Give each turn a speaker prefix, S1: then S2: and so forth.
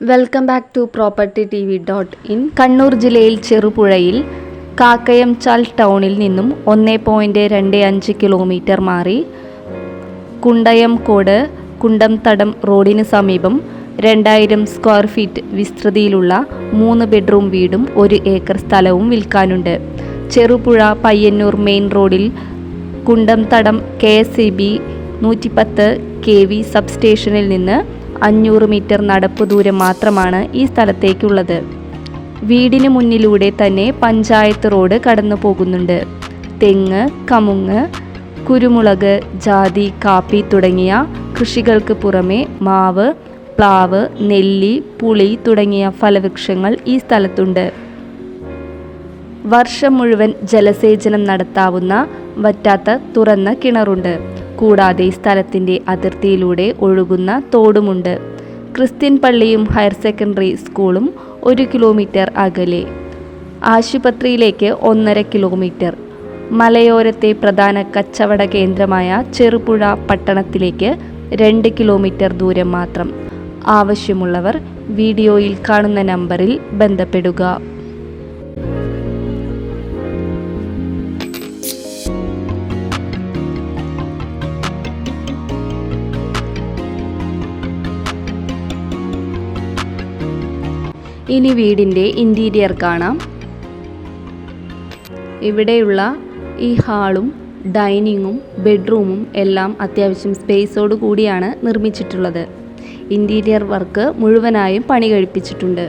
S1: Welcome back to propertytv.in. Kannur ജില്ലയിൽ ചെറുപുഴയിൽ കാക്കയംചാൽ ടൗണിൽ നിന്നും 1.25 കിലോമീറ്റർ മാറി കുണ്ടയംകോട് കുണ്ടംതടം റോഡിന് സമീപം 2000 സ്ക്വയർ ഫീറ്റ് വിസ്തൃതിയിലുള്ള 3 ബെഡ്റൂം വീടും 1 ഏക്കർ സ്ഥലവും വിൽക്കാനുണ്ട്. ചെറുപുഴ പയ്യന്നൂർ മെയിൻ റോഡിൽ കുണ്ടംതടം KSEB 110 kV സബ്സ്റ്റേഷനിൽ നിന്ന് 500 മീറ്റർ നടപ്പ് ദൂരം മാത്രമാണ് ഈ സ്ഥലത്തേക്കുള്ളത്. വീടിന് മുന്നിലൂടെ തന്നെ പഞ്ചായത്ത് റോഡ് കടന്നു പോകുന്നുണ്ട്. തെങ്ങ്, കമുങ്ങ്, കുരുമുളക്, ജാതി, കാപ്പി തുടങ്ങിയ കൃഷികൾക്ക് പുറമെ മാവ്, പ്ലാവ്, നെല്ലി, പുളി തുടങ്ങിയ ഫലവൃക്ഷങ്ങൾ ഈ സ്ഥലത്തുണ്ട്. വർഷം മുഴുവൻ ജലസേചനം നടത്താവുന്ന വറ്റാത്ത തുറന്ന കിണറുണ്ട്. കൂടാതെ സ്ഥലത്തിൻ്റെ അതിർത്തിയിലൂടെ ഒഴുകുന്ന തോടുമുണ്ട്. ക്രിസ്ത്യൻ പള്ളിയും ഹയർ സെക്കൻഡറി സ്കൂളും 1 കിലോമീറ്റർ അകലെ. ആശുപത്രിയിലേക്ക് 1.5 കിലോമീറ്റർ. മലയോരത്തെ പ്രധാന കച്ചവട കേന്ദ്രമായ ചെറുപുഴ പട്ടണത്തിലേക്ക് 2 കിലോമീറ്റർ ദൂരം മാത്രം. ആവശ്യമുള്ളവർ വീഡിയോയിൽ കാണുന്ന നമ്പറിൽ ബന്ധപ്പെടുക. ഇനി വീടിൻ്റെ ഇൻറ്റീരിയർ കാണാം. ഇവിടെയുള്ള ഈ ഹാളും ഡൈനിങ്ങും ബെഡ്റൂമും എല്ലാം അത്യാവശ്യം സ്പേസോട് കൂടിയാണ് നിർമ്മിച്ചിട്ടുള്ളത്. ഇൻറ്റീരിയർ വർക്ക് മുഴുവനായും പണി കഴിപ്പിച്ചിട്ടുണ്ട്.